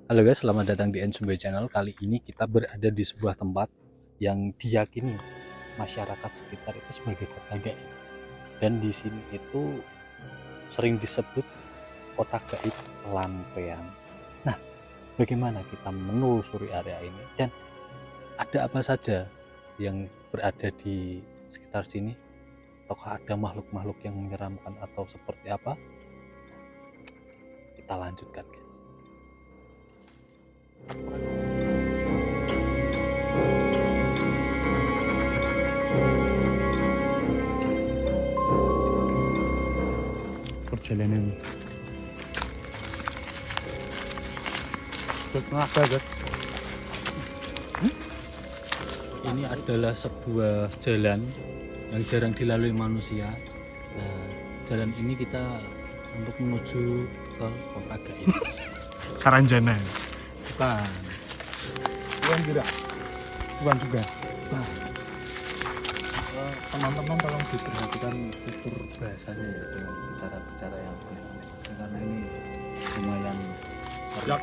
Halo guys, selamat datang di Ensumbe Channel. Kali ini kita berada di sebuah tempat yang diyakini masyarakat sekitar itu sebagai kota gaib. Dan di sini itu sering disebut kota gaib Lampean. Nah, bagaimana kita menelusuri area ini dan ada apa saja yang berada di sekitar sini? Apakah ada makhluk-makhluk yang menyeramkan atau seperti apa? Kita lanjutkan guys. Perjalanan apa? Ini adalah sebuah jalan yang jarang dilalui manusia. Nah, jalan ini kita untuk menuju ke kota gaib. Saranjana. Bukan. Bukan juga. Bukan juga. Nah, teman-teman tolong diperhatikan tutur bahasanya ya, jangan bicara-bicara yang aneh-aneh karena ini lumayan Yap.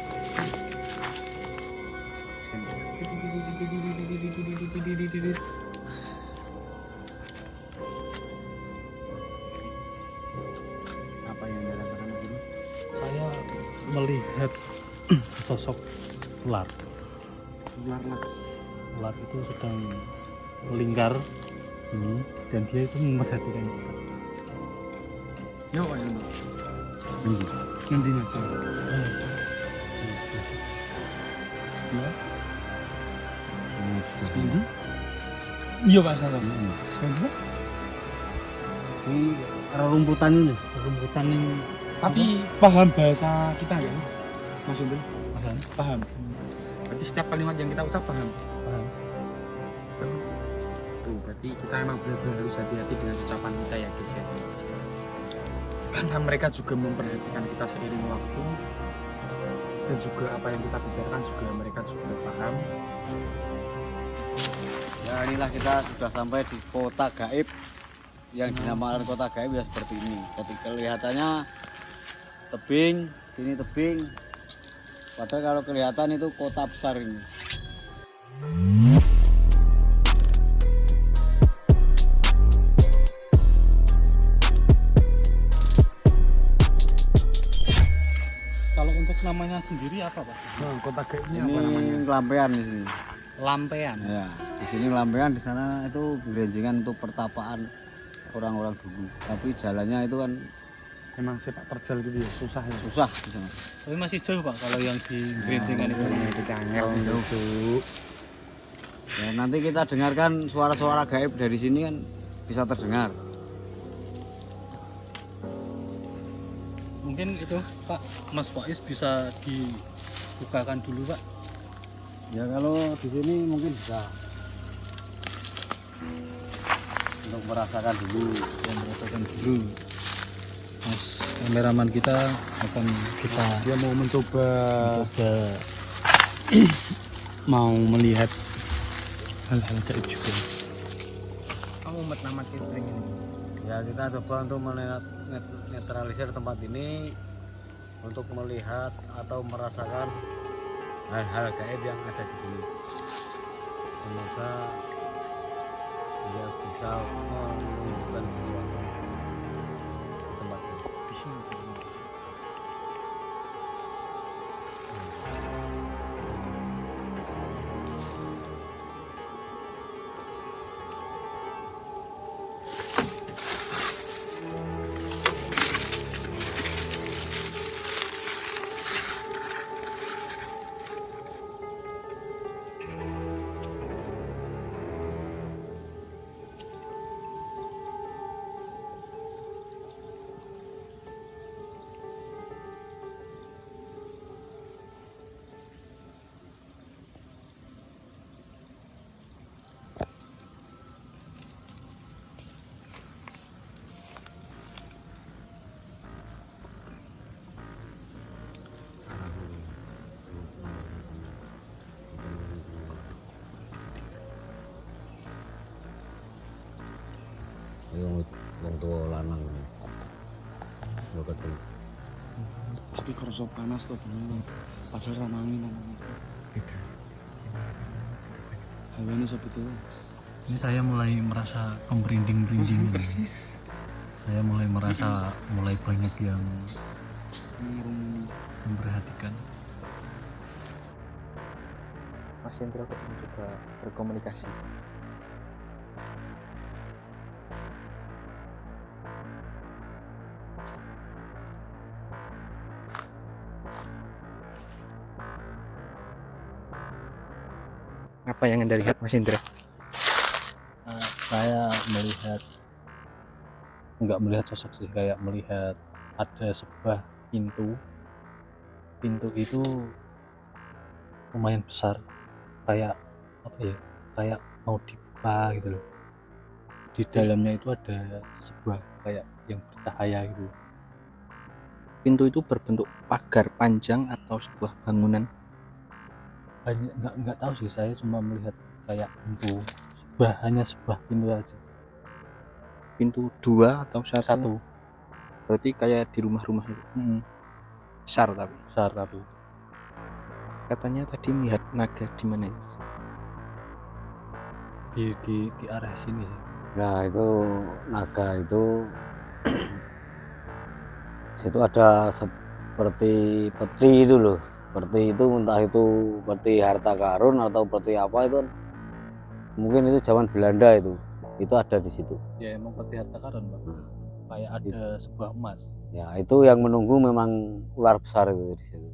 Apa yang Anda rasakan di sini? Saya melihat sosok ular. Ular itu sedang melingkar ini dan dia itu memperhatikan kita. Yo, Pak Yono. Ini. Nanti Mas. Sebelah. Ini. Iya, Pak Salam. Sebelah. Ini rumputan ini, rumputan ini. Tapi paham bahasa kita ya, Mas Indra? Paham? Paham. Berarti setiap kalimat yang kita ucap paham. Paham. Tuh, berarti kita emang benar-benar harus hati-hati dengan ucapan kita ya, guys ya. Karena mereka juga memperhatikan kita seiring waktu dan juga apa yang kita bicarakan juga mereka juga paham. Ya inilah kita sudah sampai di kota gaib yang dinamakan kota gaib ya seperti ini. Jadi kelihatannya tebing, sini tebing. Padahal kalau kelihatan itu kota besar ini. Kalau untuk namanya sendiri apa, Pak? Nah, kota gaib ini apa namanya? Ini Lampean di sini. Lampean. Ya, di sini Lampean, di sana itu gerejengan untuk pertapaan orang-orang dulu. Tapi jalannya itu kan Emang sepak terjal gitu ya, susah ya. susah di sana. Tapi masih jauh, Pak, kalau yang di gerejengan itu. Itu cangel itu. Ya, nanti kita dengarkan suara-suara gaib dari sini kan bisa terdengar. Mungkin itu, Pak, Mas Faiz bisa dibukakan dulu, Pak. Ya kalau di sini mungkin bisa untuk merasakan dulu. Yang merasakan dulu. Mas kameraman kita akan kita Dia mau mencoba coba mau melihat hal-hal gaib juga. kamu nama catering ini. Ya kita coba untuk menetralisir tempat ini untuk melihat atau merasakan hal-hal gaib yang ada di sini. Semoga dia bisa menunjukkan sesuatu di tempat ini. Wong tua lanang. Lho ketemu. Tapi kerasa panas tuh bener. Padahal ramangin Beda. Hawane sebetulnya. Ini saya mulai merasa merinding. Persis. Saya mulai merasa mulai banyak yang Ngurung memperhatikan. Mas Hendra kok mencoba berkomunikasi. Apa yang Anda lihat, Mas Hendra? Saya nggak melihat sosok sih, kayak melihat ada sebuah pintu itu lumayan besar, kayak apa ya, kayak mau dibuka gitu loh. Di dalamnya itu ada sebuah kayak yang bercahaya gitu. Pintu itu berbentuk pagar panjang atau sebuah bangunan? Nggak tahu sih, saya cuma melihat kayak pintu, hanya sebuah pintu aja. Pintu dua atau satu? Satu. Berarti kayak di rumah-rumah itu. Besar tapi. Besar tapi. Katanya tadi melihat naga di mana ini? Di arah sini sih. Nah itu naga itu situ ada seperti peti itu loh. Seperti itu, entah itu peti harta karun atau peti apa itu, mungkin itu zaman Belanda itu ada di situ. Ya emang peti harta karun, Pak. Kayak ada sebuah emas. Ya itu yang menunggu memang ular besar itu di situ.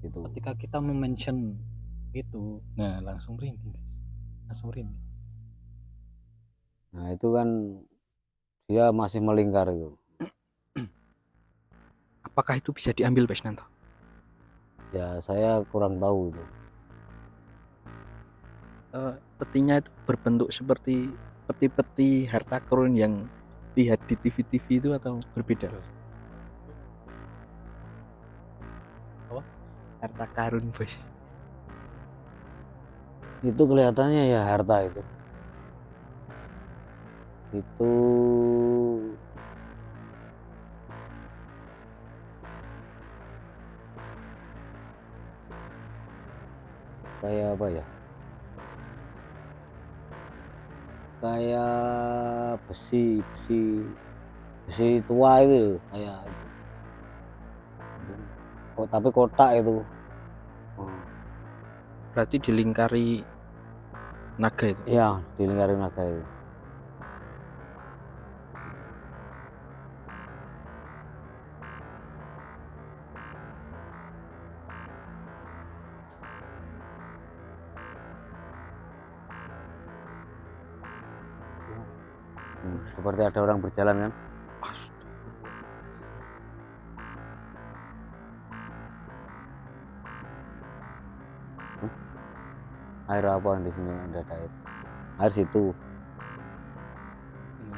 Itu. Ketika kita mention itu, nah langsung merinding guys, langsung merinding. Nah itu kan dia masih melingkar itu. Apakah itu bisa diambil, Pak Isnanto? Ya saya kurang tahu itu. Petinya itu berbentuk seperti peti-peti harta karun yang lihat di TV-TV itu atau berbeda? Apa? Harta karun, Bos. Itu kelihatannya ya harta itu. Itu kayak apa ya? Kayak besi tua itu kayak tapi kotak itu. Berarti dilingkari naga itu. Iya, dilingkari naga itu. Seperti ada orang berjalan kan? Air apa di sini ada air? Air situ.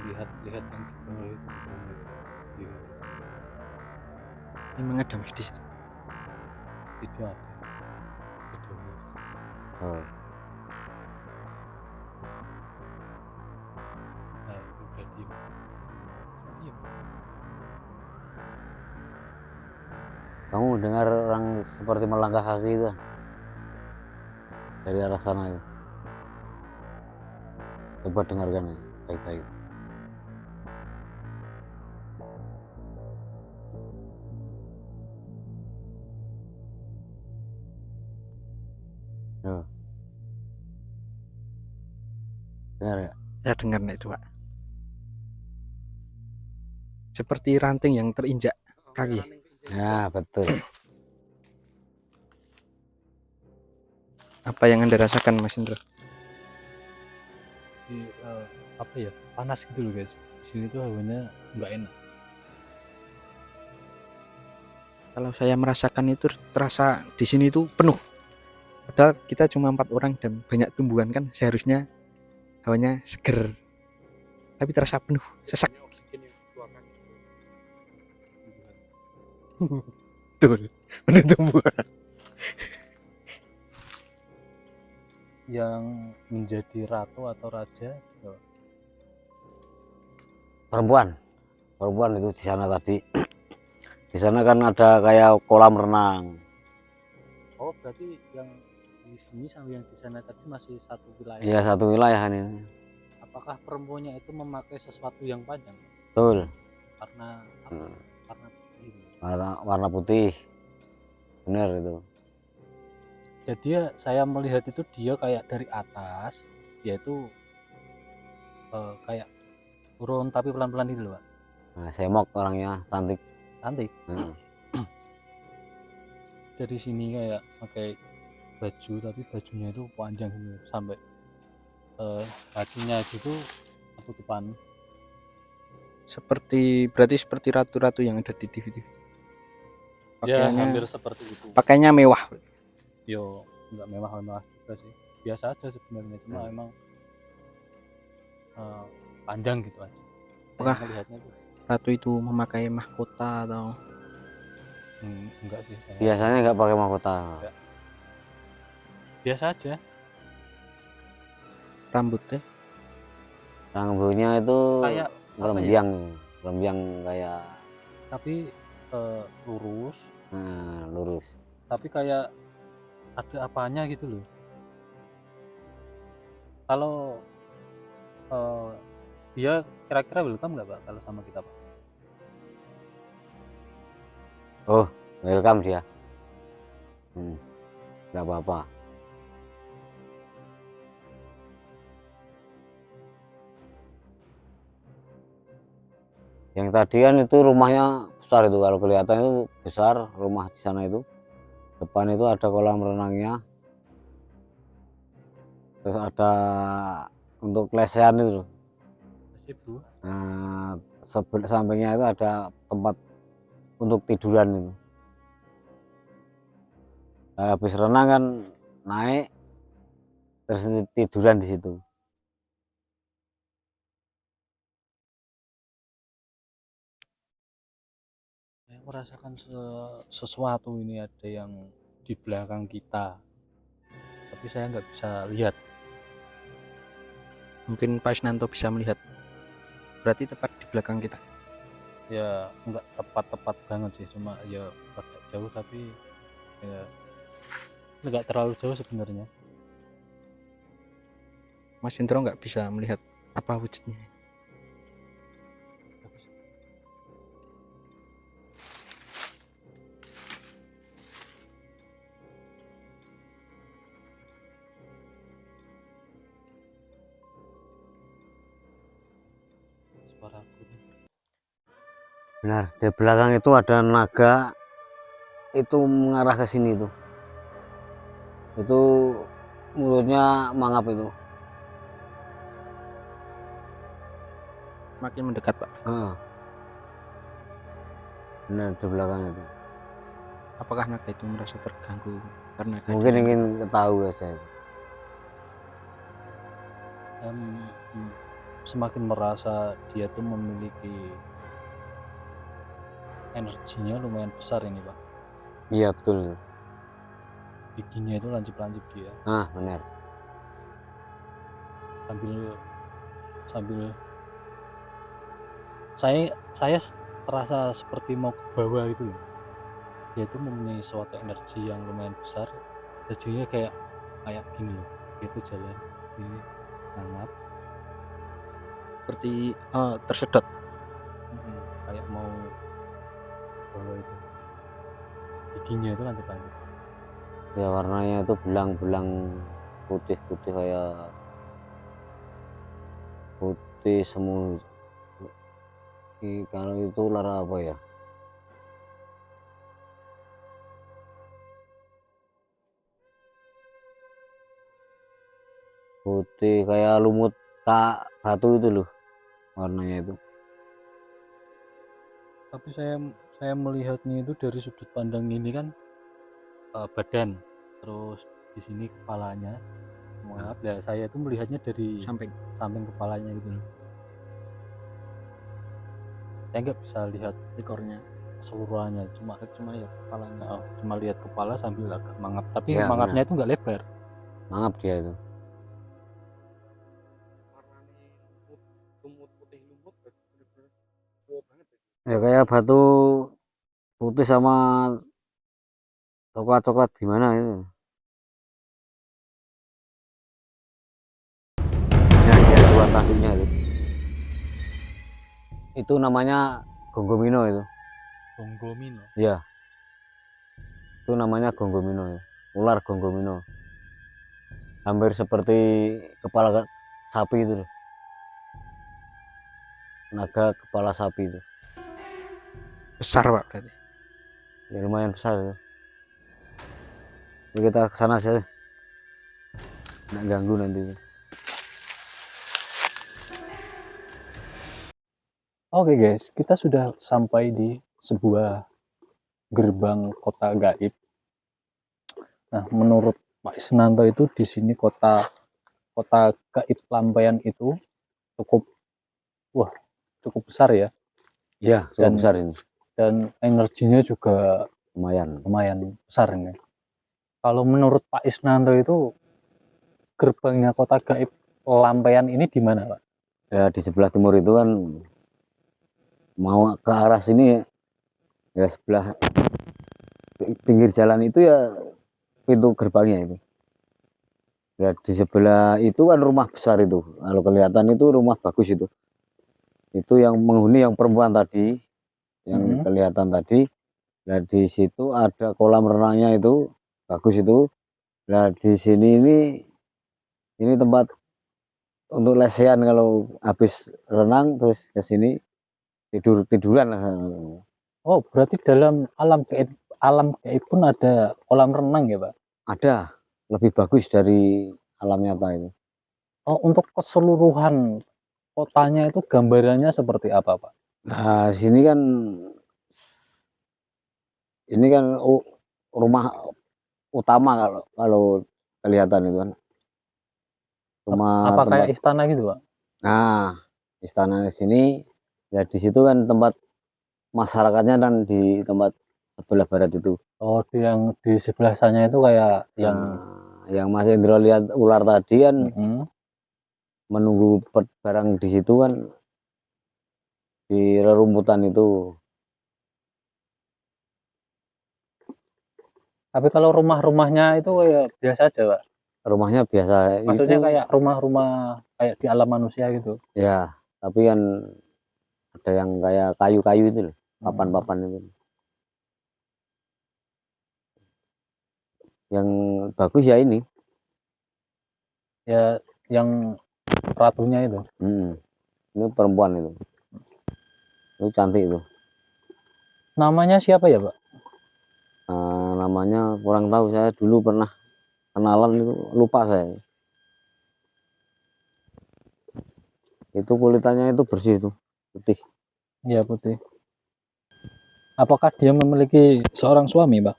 Lihat yang di bawah itu. Iya. Memang ada, Mas, di situ. Itu ada. Itu. Oh. Nah, itu udah diem. Kamu dengar orang seperti melangkah kaki itu dari arah sana itu. Coba dengarkan baik-baik. Yo. Dengar ya? Saya dengar itu, Pak. Seperti ranting yang terinjak kaki. Ya betul. Apa yang Anda rasakan, Mas Indra? Apa ya, panas gitu loh guys. Di sini tuh hawanya nggak enak. Kalau saya merasakan itu terasa di sini itu penuh. Padahal kita cuma 4 orang dan banyak tumbuhan kan, seharusnya hawanya seger. Tapi terasa penuh, sesak. Betul, penuh tumbuhan. Yang menjadi ratu atau raja Perempuan itu di sana tadi Di sana kan ada kayak kolam renang. Oh, berarti yang di sini sama yang di sana tadi masih satu wilayah. Iya, satu wilayah kan ini. Apakah perempuannya itu memakai sesuatu yang panjang? Betul. Karena apa? Hmm. Karena ini. Warna putih. Benar itu. Jadi ya, saya melihat itu dia kayak dari atas, dia itu kayak turun tapi pelan-pelan gitu loh, Pak. Nah, semok orangnya cantik. Cantik. Nah, Dari sini kayak pakai baju tapi bajunya itu panjang gitu sampai kakinya gitu ketutupan. Berarti seperti ratu-ratu yang ada di TV-TV. Ya Pakaiannya hampir seperti itu. pakainya mewah. Yo nggak mewah-mewah juga sih, biasa aja sebenarnya, cuma emang panjang gitu aja. Apakah Saya melihatnya tuh ratu itu memakai mahkota atau enggak sih, saya biasanya nggak pakai mahkota. biasa aja. rambutnya? Rambutnya itu Kayak apa ya? rembiang, rembiang kayak Tapi lurus, lurus. tapi kayak ada apanya gitu loh. Kalau dia kira-kira welcome nggak Pak kalau sama kita Pak? Oh, welcome dia. Nggak apa-apa. Yang tadi kan itu rumahnya besar itu, kalau kelihatan itu besar rumah di sana itu. Depan itu ada kolam renangnya. Terus ada untuk lesehan itu. Masih Bu. Nah, sampingnya itu ada tempat untuk tiduran itu. Nah, habis renang kan naik terus tiduran di situ. Saya merasakan sesuatu ini ada yang di belakang kita, tapi saya nggak bisa lihat. Mungkin Pak Isnanto bisa melihat. Berarti tepat di belakang kita. Ya nggak tepat-tepat banget sih, cuma ya agak jauh tapi ya nggak terlalu jauh sebenarnya. Mas Indro nggak bisa melihat apa wujudnya. Suaraku. Benar, di belakang itu ada naga itu mengarah ke sini tuh. Itu mulutnya mangap itu. Makin mendekat Pak. Benar, di belakang itu. Apakah naga itu merasa terganggu karena Mungkin kehadiran ingin kita? tahu ya saya. Semakin merasa dia tuh memiliki energinya lumayan besar ini Pak. Iya betul. Bikinnya itu lancip-lancip dia. Benar. Sambil saya terasa seperti mau ke bawah gitu loh. Dia itu mempunyai suatu energi yang lumayan besar. Jadinya kayak gini loh. Dia itu jalan ini hangat, Seperti tersedot. kayak mau ke bawah itu. Giginya itu lancip-lancip. Ya warnanya itu belang-belang putih-putih kayak putih semu. Kalau itu ular apa ya? Putih kayak lumut tak batu itu loh warnanya itu. Tapi saya melihatnya itu dari sudut pandang ini kan badan, terus di sini kepalanya. Maaf ya, saya itu melihatnya dari samping kepalanya gitu loh. Saya nggak bisa lihat Ekornya. keseluruhannya, cuma lihat kepalanya. Cuma lihat kepala sambil agak mangap, tapi Ya, mangapnya itu nggak lebar. Mangap dia itu. Lumut putih lumut bener-bener tua banget ya. Ya kayak batu putih sama coklat-coklat gimana itu. Ya, dia dua tanduknya itu namanya gonggomino itu. Gonggomino. Ya, itu namanya gonggomino ya. Ular gonggomino, hampir seperti kepala sapi itu loh. Naga kepala sapi itu Besar Pak berarti. ya, lumayan besar ya. Jadi kita kesana aja, nggak ganggu nanti. Oke guys, kita sudah sampai di sebuah gerbang kota gaib. Nah, menurut Pak Isnanto itu di sini kota gaib Lampaian itu cukup cukup besar ya, Ya, cukup Dan- besar ini, dan energinya juga lumayan. lumayan besar ini. Kalau menurut Pak Isnanto itu gerbangnya kota gaib Lampaian ini di mana, Pak? Ya, di sebelah timur itu kan mau ke arah sini ya, sebelah pinggir jalan itu ya pintu gerbangnya itu. Ya, di sebelah itu kan rumah besar itu. Kalau kelihatan itu rumah bagus itu. Itu yang menghuni yang perempuan tadi, yang kelihatan tadi. Nah, di situ ada kolam renangnya itu bagus itu. Nah, di sini ini tempat untuk lesehan kalau habis renang terus ke sini tiduran lah. Oh, berarti dalam alam gaib pun ada kolam renang ya, Pak? Ada, lebih bagus dari alam nyata itu. Oh, untuk keseluruhan kotanya itu gambarannya seperti apa, Pak? Nah, ini kan rumah utama kalau kelihatan itu kan. Rumah Apa tempat. kayak istana gitu, Pak? Nah, istana di sini ya, di situ kan tempat masyarakatnya, dan di tempat sebelah barat itu. Oh, yang di sebelah sana itu kayak Yang Mas Indro lihat ular tadi kan Mm-mm. menunggu barang di situ kan, di rerumputan itu. Tapi kalau rumah-rumahnya itu kayak biasa aja, Pak. Rumahnya biasa Maksudnya itu kayak rumah-rumah kayak di alam manusia gitu. ya, tapi kan ada yang kayak kayu-kayu itu loh, papan-papan itu. Yang bagus ya ini. Ya, yang ratunya itu. Ini perempuan itu cantik itu. Namanya siapa ya, Pak? Namanya kurang tahu, saya dulu pernah kenalan itu, lupa saya. Itu kulitannya itu bersih itu, putih. Iya, putih. Apakah dia memiliki seorang suami, Pak?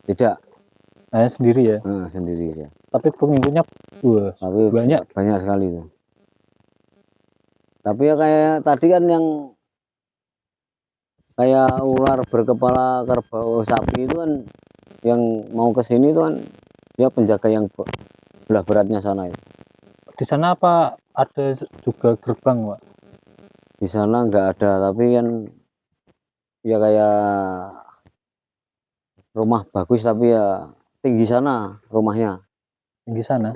Tidak. Sendiri ya. Sendiri ya. Tapi pengikutnya Tapi banyak sekali itu. Tapi ya kayak tadi kan yang kayak ular berkepala kerbau sapi itu kan, yang mau ke sini itu kan dia penjaga yang belah beratnya sana itu. Di sana apa ada juga gerbang, Pak? Di sana nggak ada, tapi kan ya kayak rumah bagus, tapi ya tinggi sana rumahnya. Di sana.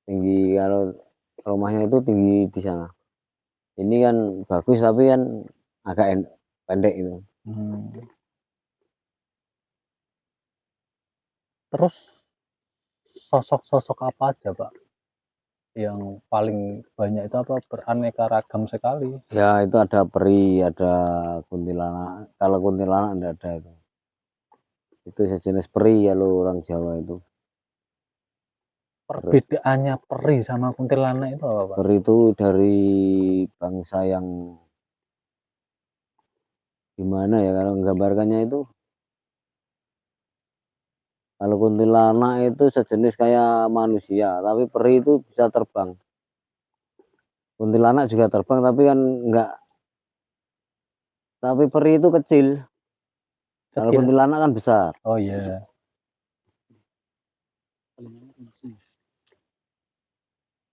Tinggi, kalau rumahnya itu tinggi di sana. Ini kan bagus tapi kan agak pendek itu. Terus sosok-sosok apa aja, Pak, yang paling banyak itu apa, beraneka ragam sekali? Ya, itu ada peri, ada kuntilanak. Kalau kuntilanak enggak ada itu. Itu sejenis peri kalau orang Jawa itu. Perbedaannya peri sama kuntilanak itu apa, Pak? Peri itu dari bangsa yang gimana ya kalau menggambarkannya itu. Kalau kuntilanak itu sejenis kayak manusia, tapi peri itu bisa terbang. Kuntilanak juga terbang, tapi kan enggak. Tapi peri itu kecil. Kalau kuntilanak kan besar. Oh iya.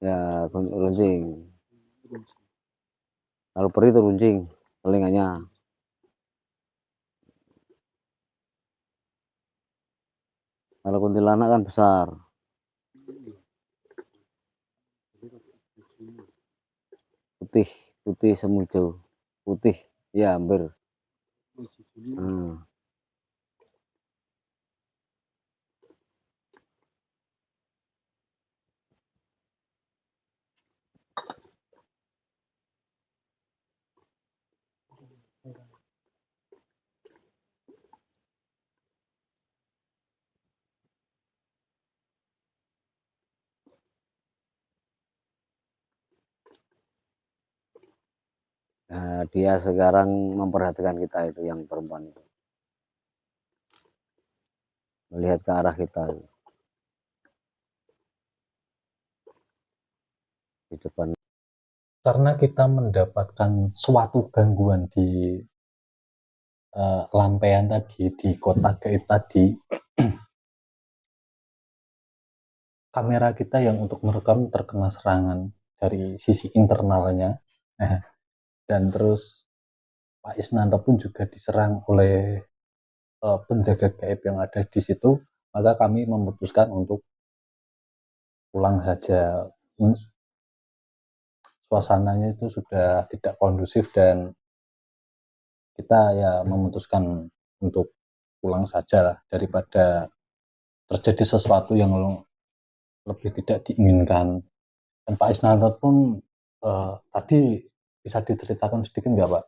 Ya, runcing. Kalau peri itu runcing telinganya. Kalau kuntilanak kan besar. Putih, putih semu hijau. Putih, ya hampir. Nah, dia sekarang memperhatikan kita itu, yang perempuan itu. Melihat ke arah kita itu. Di depan. Karena kita mendapatkan suatu gangguan di lampion tadi, di kota gaib tadi, kamera kita yang untuk merekam terkena serangan dari sisi internalnya. Dan terus Pak Isnanto pun juga diserang oleh penjaga gaib yang ada di situ. Maka kami memutuskan untuk pulang saja. Suasananya itu sudah tidak kondusif dan kita ya memutuskan untuk pulang saja lah, daripada terjadi sesuatu yang lebih tidak diinginkan. Dan Pak Isnanto pun tadi bisa diceritakan sedikit nggak Pak?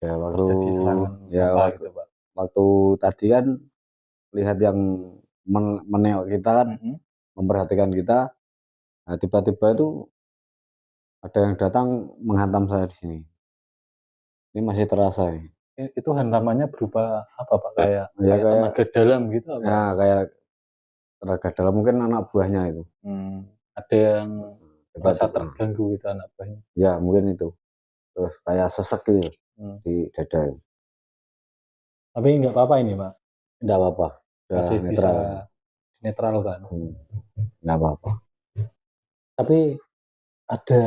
Ya waktu Terjadi serangan ya apa waktu, gitu Pak? waktu tadi kan lihat yang menengok kita kan, memperhatikan kita. Nah, tiba-tiba itu ada yang datang menghantam saya di sini. Ini masih terasa ini. Itu hantamannya berupa apa Pak? Kayak Ya kayak tenaga dalam gitu apa? ya kayak tenaga dalam, mungkin anak buahnya itu. Ada yang merasa Tiba-tiba. terganggu gitu anak buahnya. Ya mungkin itu. Terus kayak sesek gitu di dada. Tapi nggak apa-apa ini Pak? Enggak apa-apa. Udah Masih netral. bisa netral kan? Enggak apa-apa. Tapi ada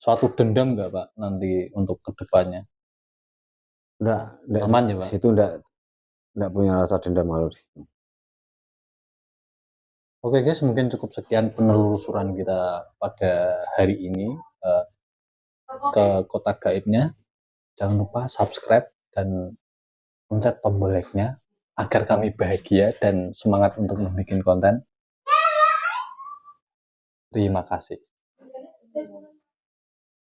suatu dendam nggak Pak nanti untuk kedepannya? Enggak Aman ya Pak? situ enggak punya rasa dendam kalau di situ. Oke guys, mungkin cukup sekian penelusuran kita pada hari ini ke kota gaibnya. Jangan lupa subscribe dan pencet tombol like-nya agar kami bahagia dan semangat untuk membuat konten. Terima kasih.